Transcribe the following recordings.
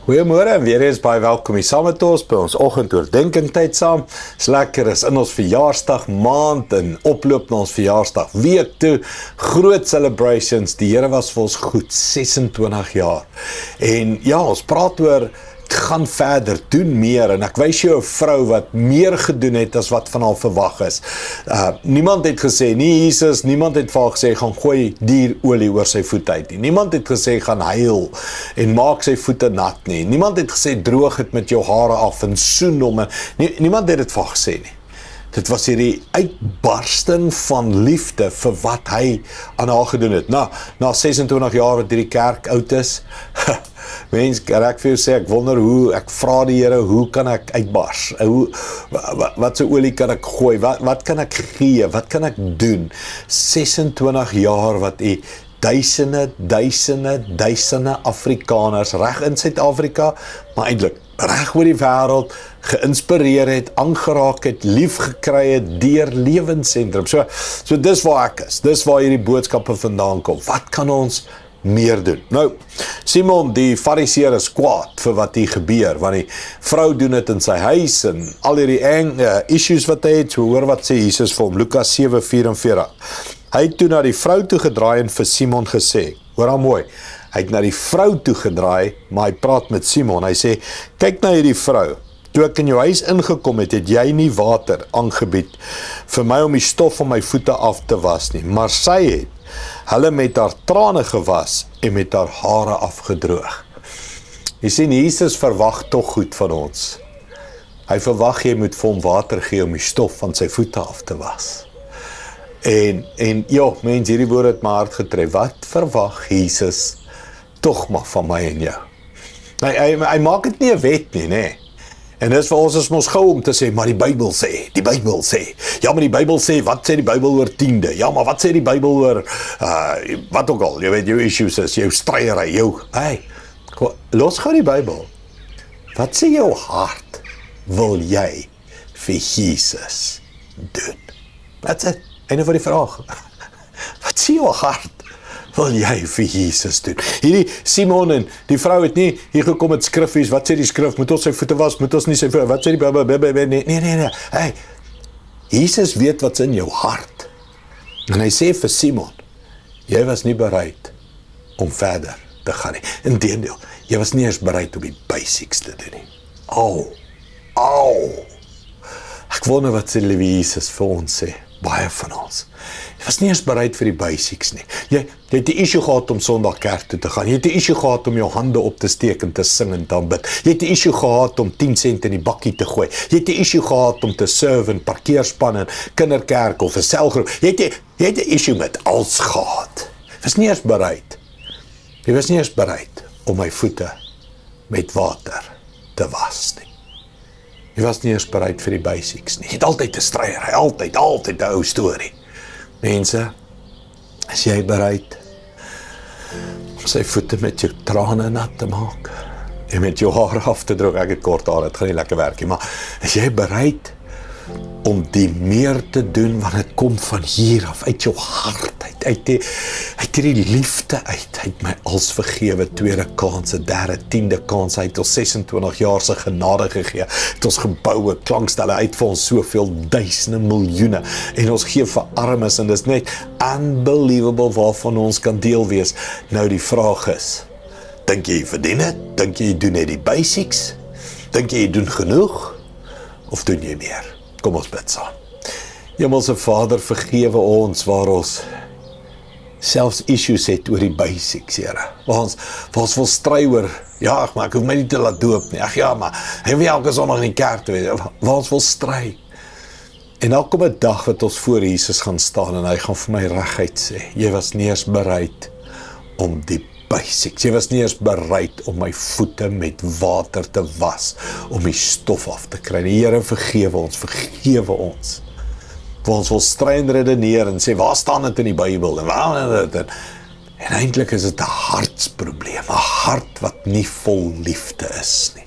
Goeiemôre en weer eens baie welkom hier saam met ons by ons oggendoordenkings tyd saam. Is lekker, is in ons verjaarsdag maand en oploop na ons verjaarsdag week toe. Groot celebrations, die Here was vir ons goed, 26 jaar. En ja, ons praat oor gaan verder, doen meer, en ek wys jou 'n vrou wat meer gedoen het as wat van haar verwag is. Niemand het gesê, nie Jesus, niemand het vir haar gesê, gaan gooi dierolie oor sy voete uit nie. Niemand het gesê, gaan huil en maak sy voete nat nie. Niemand het gesê, droog het met jou hare af en soen hom. Niemand het dit vir haar gesê nie. Dit was hierdie uitbarsting van liefde vir wat hy aan haar gedoen het. Na 26 jaar wat hierdie kerk oud is, mens, ek vir jou sê, ek vra die Here, hoe kan ek uitbars? Wat se olie kan ek gooi? Wat kan ek gee? Wat kan ek doen? 26 jaar wat hy duisende Afrikaners reg in Suid-Afrika, maar eintlik reg oor die wêreld geïnspireer het, aangeraak het, lief gekry het deur Lewensentrum. So dis waar ek is. Dis waar hierdie boodskappe vandaan kom. Wat kan ons meer doen? Nou, Simon die Fariseer is kwaad vir wat hier gebeur, want die vrou doen dit in sy huis en al hierdie issues wat hy het. So hoor wat sê Jesus vir hom, Lukas 7:44. Hy het toe na die vrou toe gedraai en vir Simon gesê, hoor hom mooi, hy het na die vrou toe gedraai, maar hy praat met Simon, hy sê, kyk na hierdie vrou, toe ek in jou huis ingekom het, het jy nie water aangebied vir my om die stof van my voete af te was nie, maar sy het hulle met haar trane gewas en met haar hare afgedroog. Jy sien, Jesus verwag tog goed van ons. Hy verwag jy moet vir hom water gee om die stof van sy voete af te was. En ja, mens, hierdie woord het my hart getref. Wat verwag Jesus tog maar van my en jou? Hy maak dit nie 'n wet nie, nee. En dis vir ons is mos gou om te sê, maar die Bybel sê. Ja, maar die Bybel sê, wat sê die Bybel oor tiende? Ja, maar wat sê die Bybel oor, wat ook al, jy weet, jou issues is, jou stryery, los gou die Bybel. Wat sê jou hart wil jy vir Jesus doen? That's it, einde van die vraag. Wat sê jou hart wil jy vir Jesus doen? Hierdie Simon en die vrou het nie hier gekom met skriffies, wat sê die skrif, moet ons sy voete was, moet ons nie sy voete, wat sê die Bybel, nee, hey, Jesus weet wat's in jou hart, en hy sê vir Simon, jy was nie bereid om verder te gaan nie, inteendeel, jy was nie eens bereid om die basics te doen nie, ek wonder wat sê liewe Jesus vir ons sê, baie van ons. Jy was nie eens bereid vir die basics nie. Jy het die issue gehad om Sondag kerk toe te gaan. Jy het die issue gehad om jou hande op te steek en te sing en te aanbid. Jy het die issue gehad om 10 sent in die bakkie te gooi. Jy het die issue gehad om te serve in parkeerspan en kinderkerk of 'n selgroep. Jy het die issue met alles gehad. Jy was nie eens bereid. Jy was nie eens bereid om my voete met water te was nie. Jy was nie eens bereid vir die basics nie. Jy het altyd 'n stryer, altyd 'n ou storie. Mense, is jy bereid om sy voete met jou trane nat te maak en met jou hare af te droog? Ek het kort hare, dit gaan nie lekker werk nie, maar is jy bereid om die meer te doen wanneer dit kom van hier af, uit jou hart, uit hierdie liefde uit my als vergewe, tweede kans, 'n derde, 10de kans, hy het ons 26 jaar se genade gegee, het ons geboue, klankstelle uit vir ons soveel duisende miljoene, en ons gee vir armes, en dis net unbelievable waarvan ons kan deel wees. Nou die vraag is, dink jy verdien het? Dink jy doen net die basics? Dink jy doen genoeg? Of doen jy meer? Kom ons bid saam. Hemelse Vader, vergewe ons waar ons selfs issues het oor die basics, Here. Waar ons wil stry oor, ja, maar ek hoef my nie te laat doop nie. Ag ja, maar hy wil elke Sondag in die kerk te wees. Waar ons wil stry. En dan kom 'n dag wat ons voor Jesus gaan staan en hy gaan vir my reguit sê, jy was nie eens bereid om die basics. Jy was nie eens bereid om my voete met water te was, om die stof af te kry. Die Here, vergewe ons. Waar ons wil stry en redeneer en sê, waar staan dit in die Bybel? En eintlik is dit 'n hartsprobleem, 'n hart wat nie vol liefde is nie.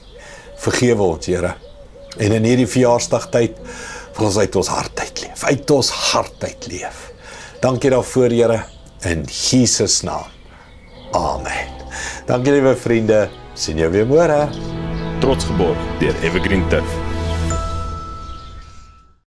Vergewe ons, Here. En in hierdie verjaarsdagtyd, wil ons uit ons hart uitleef. Dankie daarvoor, Here, in Jesus naam. Amen. Dankie liewe vriende, Sien jou weer môre. Trots geborg deur Evergreen Turf.